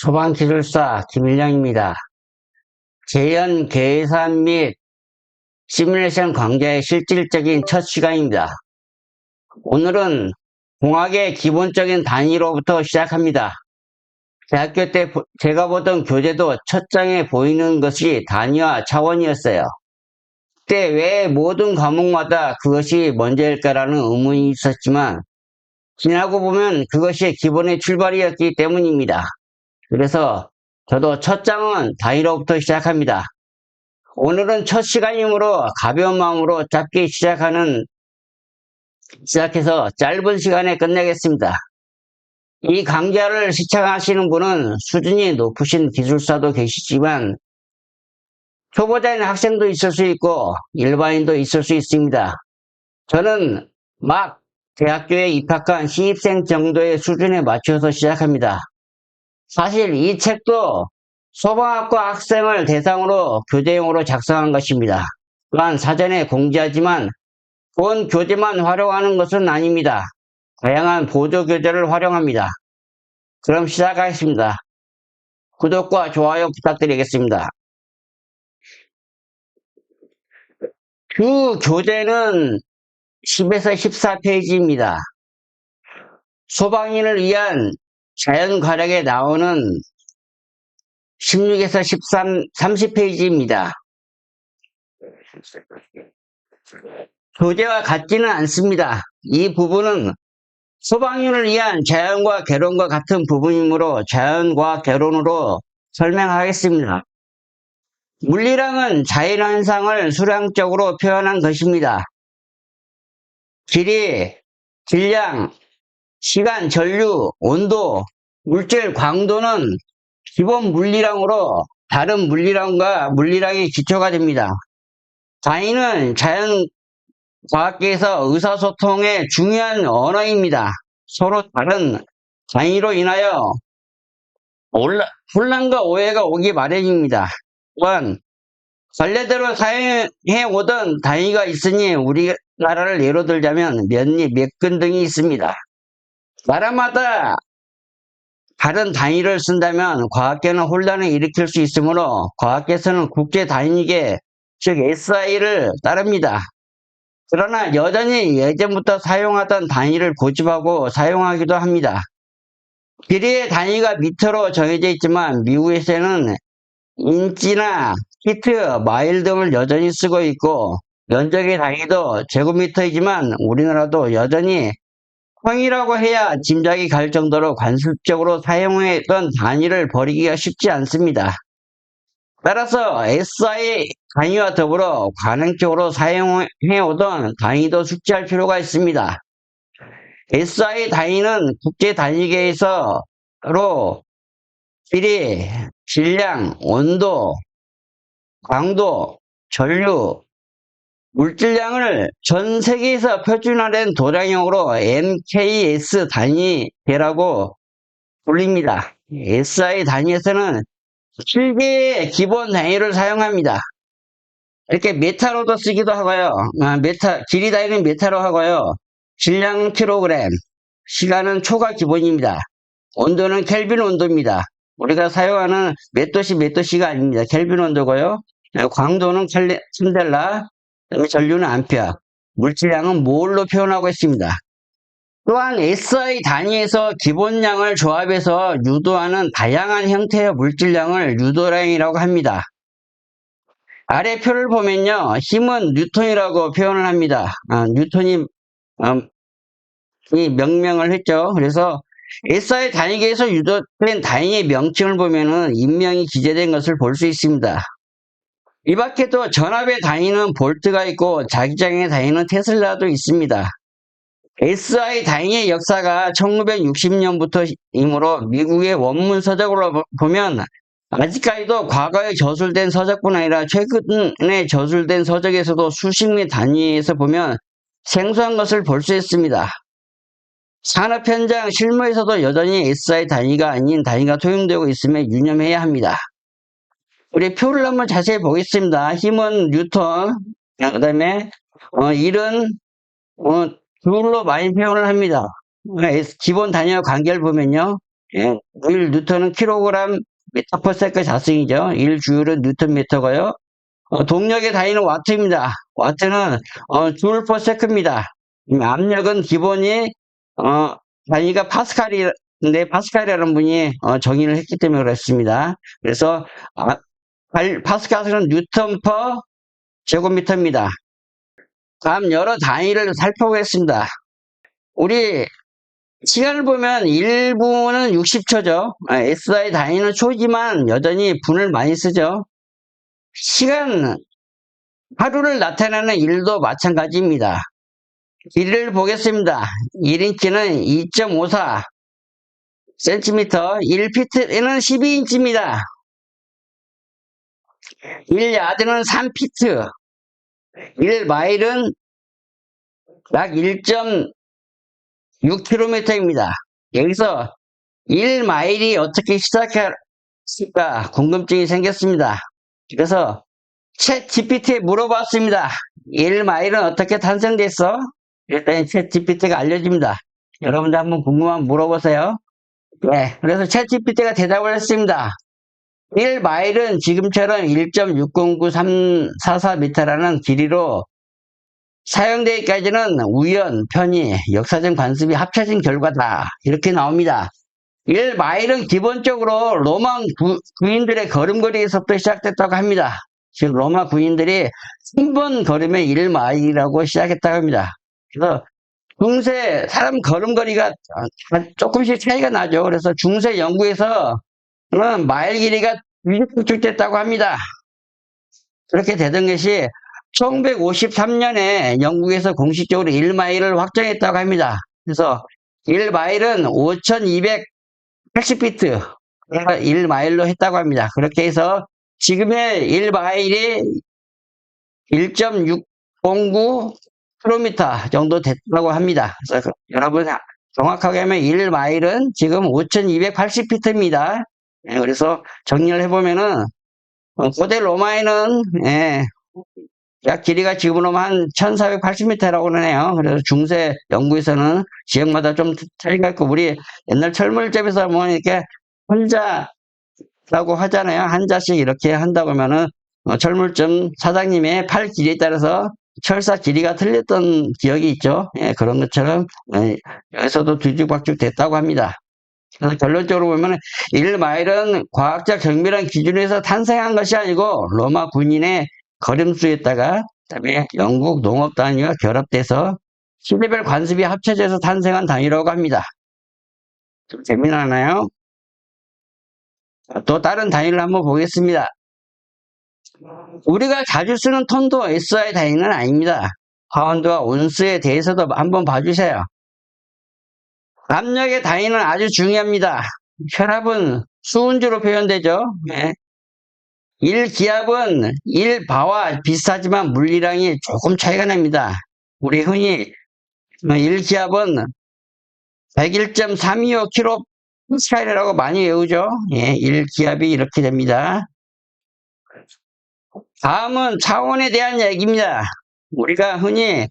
소방기술사 김일령입니다. 재현 계산 및 시뮬레이션 강좌의 실질적인 첫 시간입니다. 오늘은 공학의 기본적인 단위로부터 시작합니다. 대학교 때 제가 보던 교재도 첫 장에 보이는 것이 단위와 차원이었어요. 그때 왜 모든 과목마다 그것이 먼저일까라는 의문이 있었지만 지나고 보면 그것이 기본의 출발이었기 때문입니다. 그래서 저도 첫 장은 단위로부터 시작합니다. 오늘은 첫 시간이므로 가벼운 마음으로 짧게 시작해서 짧은 시간에 끝내겠습니다. 이 강좌를 시청하시는 분은 수준이 높으신 기술사도 계시지만 초보자인 학생도 있을 수 있고 일반인도 있을 수 있습니다. 저는 막 대학교에 입학한 신입생 정도의 수준에 맞춰서 시작합니다. 사실 이 책도 소방학과 학생을 대상으로 교재용으로 작성한 것입니다. 또한 사전에 공지하지만 본 교재만 활용하는 것은 아닙니다. 다양한 보조 교재를 활용합니다. 그럼 시작하겠습니다. 구독과 좋아요 부탁드리겠습니다. 주 교재는 10에서 14페이지입니다. 소방인을 위한 자연과력에 나오는 16에서 30페이지입니다. 교재와 같지는 않습니다. 이 부분은 소방인을 위한 자연과 개론과 같은 부분이므로 자연과 개론으로 설명하겠습니다. 물리량은 자연현상을 수량적으로 표현한 것입니다. 길이, 질량, 시간, 전류, 온도, 물질, 광도는 기본 물리량으로 다른 물리량의 기초가 됩니다. 단위는 자연과학계에서 의사소통의 중요한 언어입니다. 서로 다른 단위로 인하여 혼란과 오해가 오기 마련입니다. 또한 관례대로 사용해 오던 단위가 있으니 우리나라를 예로 들자면 면리, 몇근 등이 있습니다. 나라마다 다른 단위를 쓴다면 과학계는 혼란을 일으킬 수 있으므로 과학계에서는 국제 단위계, 즉 SI를 따릅니다. 그러나 여전히 예전부터 사용하던 단위를 고집하고 사용하기도 합니다. 길이의 단위가 미터로 정해져 있지만 미국에서는 인치나 피트, 마일 등을 여전히 쓰고 있고 면적의 단위도 제곱미터이지만 우리나라도 여전히 평이라고 해야 짐작이 갈 정도로 관습적으로 사용했던 단위를 버리기가 쉽지 않습니다. 따라서 SI 단위와 더불어 관행적으로 사용해오던 단위도 숙지할 필요가 있습니다. SI 단위는 국제 단위계에서로 길이, 질량, 온도, 광도, 전류, 물질량을 전 세계에서 표준화된 도량형으로 MKS 단위계라고 불립니다. SI 단위에서는 7개의 기본 단위를 사용합니다. 이렇게 메타로도 쓰기도 하고요. 길이 단위는 메타로 하고요. 질량은 킬로그램, 시간은 초가 기본입니다. 온도는 켈빈 온도입니다. 우리가 사용하는 몇 도씨가 아닙니다. 켈빈 온도고요. 광도는 캔델라, 그다음에 전류는 암페어, 물질량은 몰로 표현하고 있습니다. 또한 SI 단위에서 기본량을 조합해서 유도하는 다양한 형태의 물질량을 유도량이라고 합니다. 아래 표를 보면요, 힘은 뉴턴이라고 표현을 합니다. 뉴턴이 이 명명을 했죠. 그래서 SI 단위계에서 유도된 단위의 명칭을 보면은 인명이 기재된 것을 볼 수 있습니다. 이 밖에도 전압의 단위는 볼트가 있고 자기장의 단위는 테슬라도 있습니다. SI 단위의 역사가 1960년부터이므로 미국의 원문 서적으로 보면 아직까지도 과거에 저술된 서적뿐 아니라 최근에 저술된 서적에서도 수십 개 단위에서 보면 생소한 것을 볼 수 있습니다. 산업 현장 실무에서도 여전히 SI 단위가 아닌 단위가 통용되고 있음에 유념해야 합니다. 우리 표를 한번 자세히 보겠습니다. 힘은 뉴턴, 그 다음에 일은 줄로 많이 표현을 합니다. 기본 단위와 관계를 보면요, 예, 1뉴턴은 킬로그램 미터 퍼 세컨 자승이죠. 1주율은 뉴턴 미터고요. 동력의 단위는 와트입니다. 와트는 줄 퍼 세컨입니다. 압력은 기본이 단위가 파스칼인데 파스칼이라는 분이 정의를 했기 때문에 그렇습니다. 그래서 파스칼은 뉴턴 퍼 제곱미터입니다. 다음 여러 단위를 살펴보겠습니다. 우리 시간을 보면 1분은 60초죠. SI 단위는 초지만 여전히 분을 많이 쓰죠. 시간, 하루를 나타내는 일도 마찬가지입니다. 길이를 보겠습니다. 1인치는 2.54 cm, 1피트는 12인치입니다. 1야드는 3피트, 1마일은 약 1.6km입니다. 여기서 1마일이 어떻게 시작했을까 궁금증이 생겼습니다. 그래서 챗 GPT에 물어봤습니다. 1마일은 어떻게 탄생됐어? 일단 챗 GPT가 알려줍니다. 여러분들 한번 궁금하면 물어보세요. 네, 그래서 챗 GPT가 대답을 했습니다. 1마일은 지금처럼 1.609344m라는 길이로 사용되기까지는 우연, 편의, 역사적 관습이 합쳐진 결과다. 이렇게 나옵니다. 1마일은 기본적으로 로마 구인들의 걸음걸이에서부터 시작됐다고 합니다. 즉 로마 구인들이 3번 걸으면 1마일이라고 시작했다고 합니다. 그래서 중세 사람 걸음걸이가 조금씩 차이가 나죠. 그래서 중세 연구에서는 마일 길이가 위축됐다고 합니다. 그렇게 되던 것이 1953년에 영국에서 공식적으로 1마일을 확정했다고 합니다. 그래서 1마일은 5280피트 1마일로 했다고 합니다. 그렇게 해서 지금의 1마일이 1.609km 정도 됐다고 합니다. 그래서 여러분 정확하게 하면 1마일은 지금 5280피트입니다. 그래서 정리를 해보면은 고대 로마에는 약 길이가 지금으로 한 1480m라고 그러네요. 그래서 중세 연구에서는 지역마다 좀 차이가 있고, 우리 옛날 철물점에서 뭐 이렇게 혼자라고 하잖아요. 한자씩 이렇게 한다고 하면은 철물점 사장님의 팔 길이에 따라서 철사 길이가 틀렸던 기억이 있죠. 그런 것처럼 여기서도 뒤죽박죽 됐다고 합니다. 그래서 결론적으로 보면 1마일은 과학적 정밀한 기준에서 탄생한 것이 아니고 로마 군인의 걸음수에다가 그다음에 영국 농업 단위와 결합돼서 시대별 관습이 합쳐져서 탄생한 단위라고 합니다. 좀 재미나나요? 또 다른 단위를 한번 보겠습니다. 우리가 자주 쓰는 톤도 SI 단위는 아닙니다. 파운드와 온스에 대해서도 한번 봐주세요. 압력의 단위는 아주 중요합니다. 혈압은 수은주로 표현되죠. 1기압은 1바와 비슷하지만 물리량이 조금 차이가 납니다. 우리 흔히 1기압은 101.325kPa라고 많이 외우죠. 1기압이 이렇게 됩니다. 다음은 차원에 대한 얘기입니다. 우리가 흔히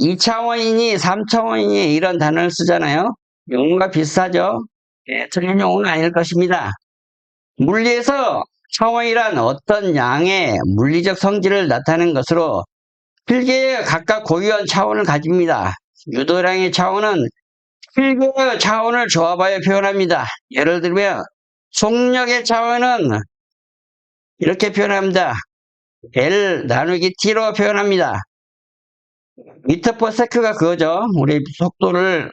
2차원이니 3차원이니 이런 단어를 쓰잖아요. 용어가 비슷하죠. 틀린 용어는 아닐 것입니다. 물리에서 차원이란 어떤 양의 물리적 성질을 나타내는 것으로 필계의 각각 고유한 차원을 가집니다. 유도량의 차원은 필계의 차원을 조합하여 표현합니다. 예를 들면 속력의 차원은 이렇게 표현합니다. L 나누기 T로 표현합니다. 미터 퍼 세크가 그거죠. 우리 속도를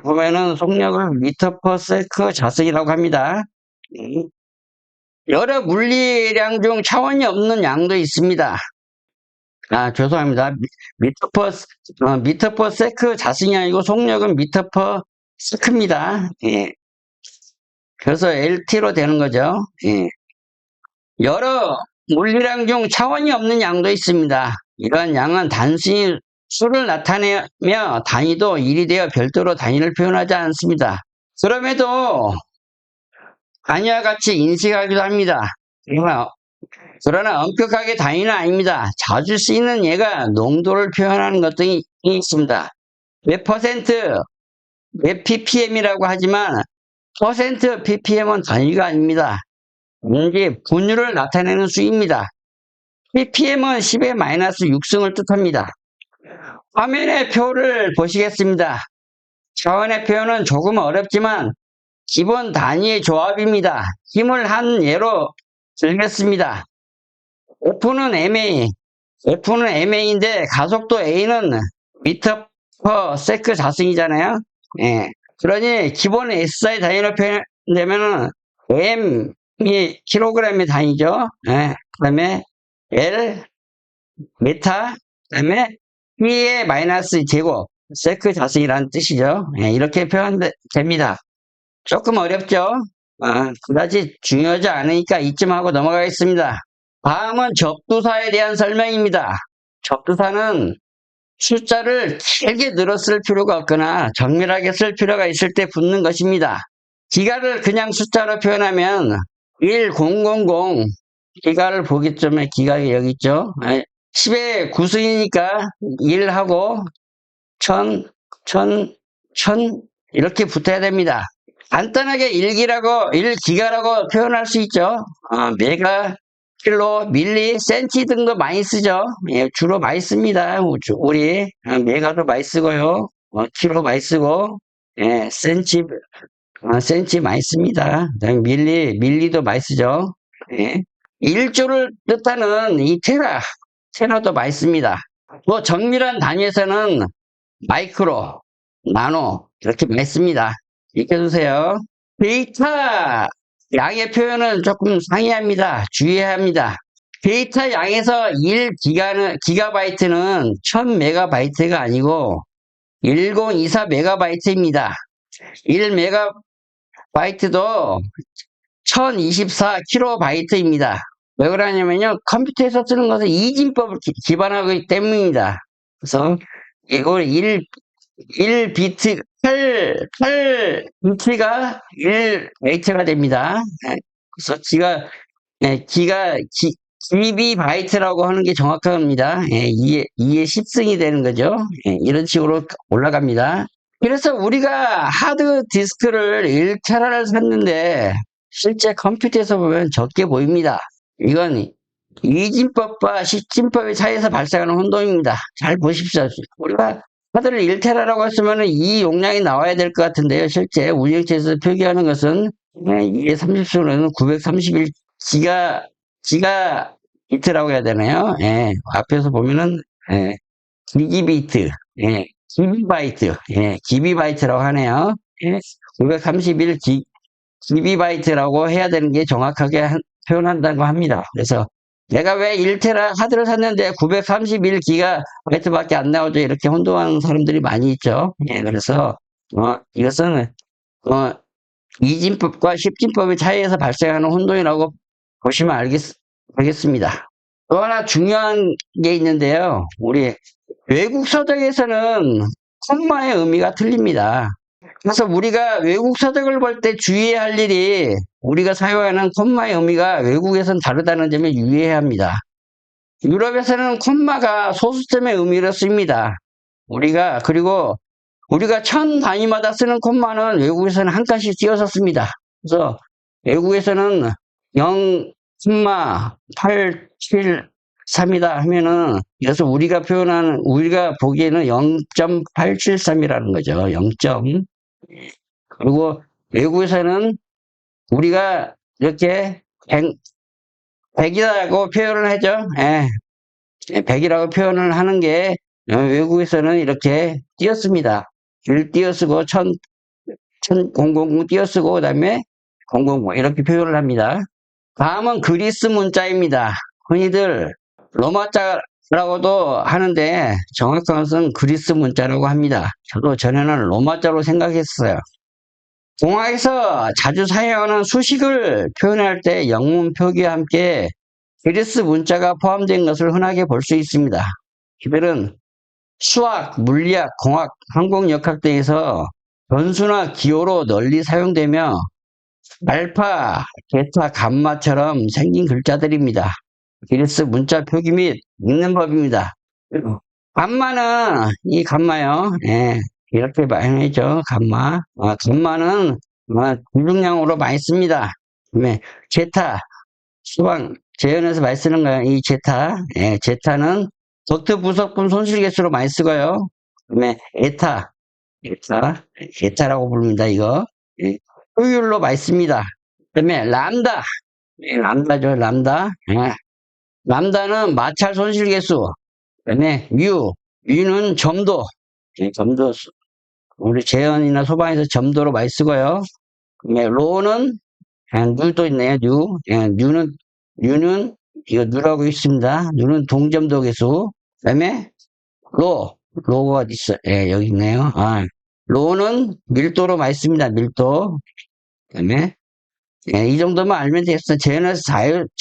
보면은 속력을 미터 퍼 세크 자승이라고 합니다. 여러 물리량 중 차원이 없는 양도 있습니다. 죄송합니다. 미터 퍼 세크 자승이 아니고 속력은 미터 퍼 세크입니다. 그래서 LT로 되는 거죠. 여러 물리량 중 차원이 없는 양도 있습니다. 이러한 양은 단순히 수를 나타내며 단위도 1이 되어 별도로 단위를 표현하지 않습니다. 그럼에도 단위와 같이 인식하기도 합니다. 그러나 엄격하게 단위는 아닙니다. 자주 쓰이는 예가 농도를 표현하는 것 등이 있습니다. 몇 퍼센트, 몇 ppm이라고 하지만 퍼센트 ppm은 단위가 아닙니다. 단지 분율을 나타내는 수입니다. ppm은 10의 마이너스 6승을 뜻합니다. 화면의 표를 보시겠습니다. 차원의 표현은 조금 어렵지만 기본 단위의 조합입니다. 힘을 한 예로 들겠습니다. F는 ma인데 가속도 A는 미터 퍼 세크 자승이잖아요. 예. 그러니 기본 SI 단위로 표현되면은 m이 킬로그램의 단위죠. 예. 그 다음에 L 메타, 그 다음에 P의 마이너스 제곱 세크 자승이라는 뜻이죠. 예. 이렇게 표현됩니다. 조금 어렵죠? 그다지 중요하지 않으니까 이쯤 하고 넘어가겠습니다. 다음은 접두사에 대한 설명입니다. 접두사는 숫자를 길게 늘었을 필요가 없거나 정밀하게 쓸 필요가 있을 때 붙는 것입니다. 기가를 그냥 숫자로 표현하면 1000, 기가를 보기쯤에 기가 여기 있죠. 10의 9승이니까 1하고 1000, 1000 이렇게 붙어야 됩니다. 간단하게 1기가라고 표현할 수 있죠. 메가, 킬로, 밀리, 센티 등도 많이 쓰죠. 예, 주로 많이 씁니다. 우리 메가도 많이 쓰고요. 킬로 많이 쓰고, 예, 센치 많이 씁니다. 그다음에 밀리도 많이 쓰죠. 예. 1조를 뜻하는 이 테라도 많이 씁니다. 또 정밀한 단위에서는 마이크로, 나노 이렇게 많이 씁니다. 익혀두세요. 데이터 양의 표현은 조금 상이합니다. 주의해야 합니다. 데이터 양에서 1기가바이트는 1000메가바이트가 아니고 1024 메가바이트입니다. 1메가바이트도 1024 킬로바이트입니다. 왜 그러냐면요. 컴퓨터에서 쓰는 것은 이진법을 기반하고 있기 때문입니다. 그래서 이걸 1비트, 8비트가 1바이트가 됩니다. 그래서 기비바이트라고 하는 게 정확합니다. 2의 10승이 되는 거죠. 이런 식으로 올라갑니다. 그래서 우리가 하드디스크를 1테라를 샀는데 실제 컴퓨터에서 보면 적게 보입니다. 이건 이진법과 시진법의 차이에서 발생하는 혼동입니다. 잘 보십시오. 우리가 하드를 1테라라고 했으면 이 용량이 나와야 될 것 같은데요. 실제 운영체에서 표기하는 것은 2의 30승은 931 기가비트라고 해야 되나요? 예, 앞에서 보면은 기기비트, 기비바이트, 기비바이트라고 하네요. 931 기비바이트라고 해야 되는 게 정확하게 표현한다고 합니다. 그래서 내가 왜 1테라 하드를 샀는데 931기가바이트밖에 안 나오죠? 이렇게 혼동하는 사람들이 많이 있죠. 그래서 이것은 이진법과 십진법의 차이에서 발생하는 혼동이라고 보시면 알겠습니다. 또 하나 중요한 게 있는데요. 우리 외국 서적에서는 콤마의 의미가 틀립니다. 그래서 우리가 외국 서적을 볼 때 주의해야 할 일이 우리가 사용하는 콤마의 의미가 외국에서는 다르다는 점에 유의해야 합니다. 유럽에서는 콤마가 소수점의 의미로 쓰입니다. 그리고 우리가 1000 단위마다 쓰는 콤마는 외국에서는 한 칸씩 띄어서 씁니다. 그래서 외국에서는 0,873이다 하면은, 그래서 우리가 보기에는 0.873이라는 거죠. 0. 그리고 외국에서는 우리가 이렇게 100이라고 표현을 하죠. 100이라고 표현을 하는 게 외국에서는 이렇게 띄었습니다. 1 띄어쓰고 1000 띄어쓰고 그다음에 000 이렇게 표현을 합니다. 다음은 그리스 문자입니다. 흔히들 로마자라고도 하는데 정확한 것은 그리스 문자라고 합니다. 저도 전에는 로마자로 생각했어요. 동화에서 자주 사용하는 수식을 표현할 때 영문 표기와 함께 그리스 문자가 포함된 것을 흔하게 볼 수 있습니다. 이들은 수학, 물리학, 공학, 항공역학 등에서 변수나 기호로 널리 사용되며 알파, 베타, 감마처럼 생긴 글자들입니다. 그리스 문자 표기 및 읽는 법입니다. 감마는 이 감마요. 이렇게 많이 하죠. 감마. 감마는 중량으로 많이 씁니다. 그다음에 제타, 수방, 재현에서 많이 쓰는 거예요. 이 제타. 예, 제타는 덕트 부속품 손실계수로 많이 쓰고요. 그다음에 에타라고 부릅니다, 이거. 예, 효율로 많이 씁니다. 그다음에 람다. 예, 람다죠, 람다. 예, 람다는 마찰 손실계수. 그다음에 뮤는 점도. 예, 점도, 우리 재현이나 소방에서 점도로 많이 쓰고요. 그다음에 로는 누도 있네요. 예, 뉴는 이거 누라고 있습니다. 뉴는 동점도 계수. 그다음에 로가 어디 있어? 예, 여기 있네요. 로는 밀도로 많이 씁니다. 밀도. 그다음에 예, 이 정도만 알면 되겠어. 재현에서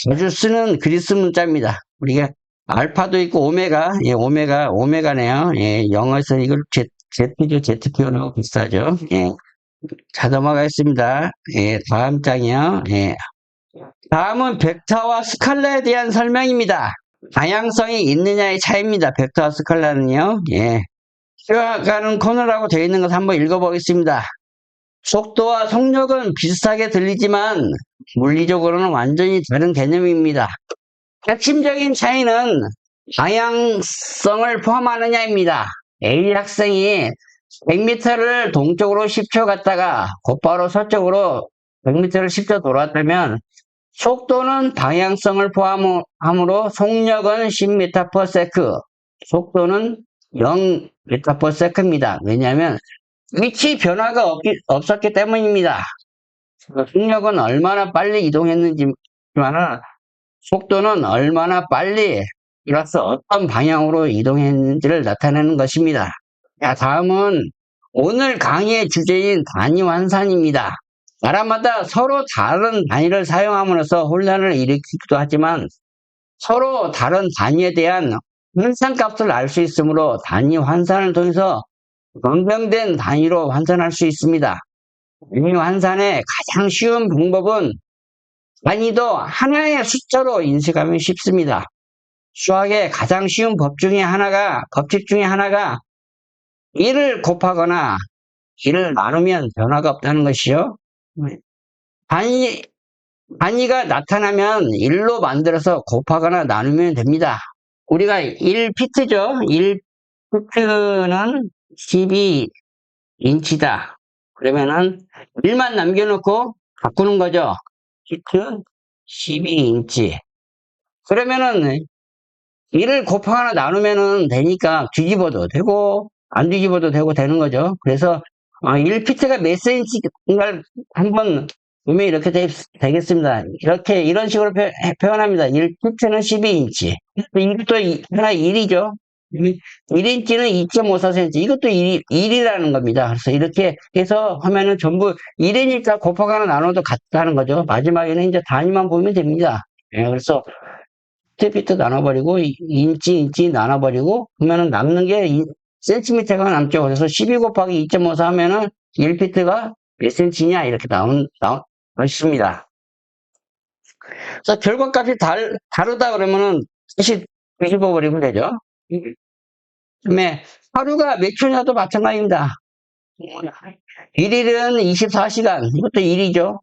자주 쓰는 그리스 문자입니다. 우리가 알파도 있고 오메가네요. 예, 영어에서 이걸 Z죠. Z 표현하고 비슷하죠. 예. 자, 넘어가겠습니다. 예, 다음 장이요. 예. 다음은 벡터와 스칼라에 대한 설명입니다. 방향성이 있느냐의 차이입니다. 벡터와 스칼라는요. 예. 쉬어가는 코너라고 되어 있는 것을 한번 읽어보겠습니다. 속도와 속력은 비슷하게 들리지만 물리적으로는 완전히 다른 개념입니다. 핵심적인 차이는 방향성을 포함하느냐입니다. A 학생이 100m를 동쪽으로 10초 갔다가 곧바로 서쪽으로 100m를 10초 돌아왔다면 속도는 방향성을 포함하므로 속력은 10m/s, 속도는 0m/s입니다. 왜냐하면 위치 변화가 없었기 때문입니다. 속력은 얼마나 빨리 이동했는지만은 속도는 얼마나 빨리 이로써 어떤 방향으로 이동했는지를 나타내는 것입니다. 자, 다음은 오늘 강의의 주제인 단위 환산입니다. 나라마다 서로 다른 단위를 사용함으로써 혼란을 일으키기도 하지만 서로 다른 단위에 대한 환산값을 알 수 있으므로 단위 환산을 통해서 변경된 단위로 환산할 수 있습니다. 단위 환산의 가장 쉬운 방법은 단위도 하나의 숫자로 인식하면 쉽습니다. 수학의 가장 쉬운 법칙 중에 하나가 1을 곱하거나 1을 나누면 변화가 없다는 것이요. 단위가 나타나면 1로 만들어서 곱하거나 나누면 됩니다. 우리가 1피트죠. 1피트는 12인치다. 그러면은 1만 남겨놓고 바꾸는 거죠. 피트 12인치. 그러면은 1을 곱하거나 나누면은 되니까 뒤집어도 되고 안 뒤집어도 되고 되는 거죠. 그래서 1피트가 몇 cm인가를 한번 보면 이렇게 되겠습니다. 이런 식으로 표현합니다. 1피트는 12인치. 이것도 하나 1이죠. 1인치는 2.54cm. 이것도 1이라는 겁니다. 그래서 이렇게 해서 하면은 전부 1이니까 곱하거나 나눠도 같다는 거죠. 마지막에는 이제 단위만 보면 됩니다. 예, 그래서 피트 나눠버리고 인치 나눠버리고 그러면은 남는 게 센티미터가 남죠. 그래서 12 곱하기 2.54 하면은 1피트가 몇 센치냐 이렇게 나왔습니다. 그래서 결과값이 다르다 그러면은 다시 뒤집어버리면 되죠. 그다음에 하루가 몇 초냐도 마찬가지입니다. 1일은 24시간, 이것도 1이죠.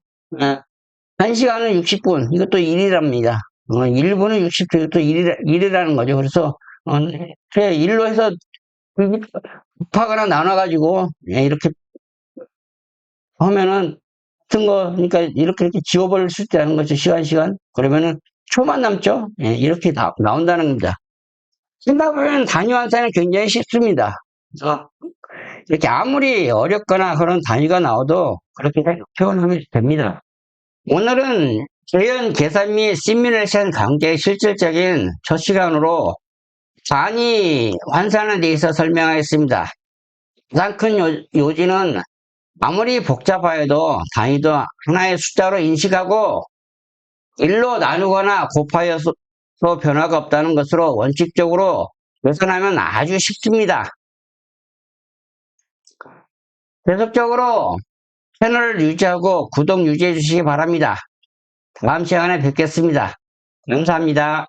1시간은 60분, 이것도 1이랍니다. 1분은 60초, 이것도 1이라는 거죠. 그래서 1로 해서 곱하거나 나눠가지고 이렇게 하면은 같은 거, 그러니까 이렇게 지워버릴 수 있다는 거죠. 시간. 그러면은 초만 남죠. 이렇게 나온다는 겁니다. 생각해보면 단위 환산은 굉장히 쉽습니다. 그래서 이렇게 아무리 어렵거나 그런 단위가 나와도 그렇게 표현하면 됩니다. 오늘은 재현 계산 및 시뮬레이션 강좌의 실질적인 첫 시간으로 단위 환산에 대해서 설명하겠습니다. 가장 큰 요지는 아무리 복잡하여도 단위도 하나의 숫자로 인식하고 1로 나누거나 곱하여서 변화가 없다는 것으로 원칙적으로 계산하면 아주 쉽습니다. 계속적으로 채널을 유지하고 구독 유지해 주시기 바랍니다. 다음 시간에 뵙겠습니다. 감사합니다.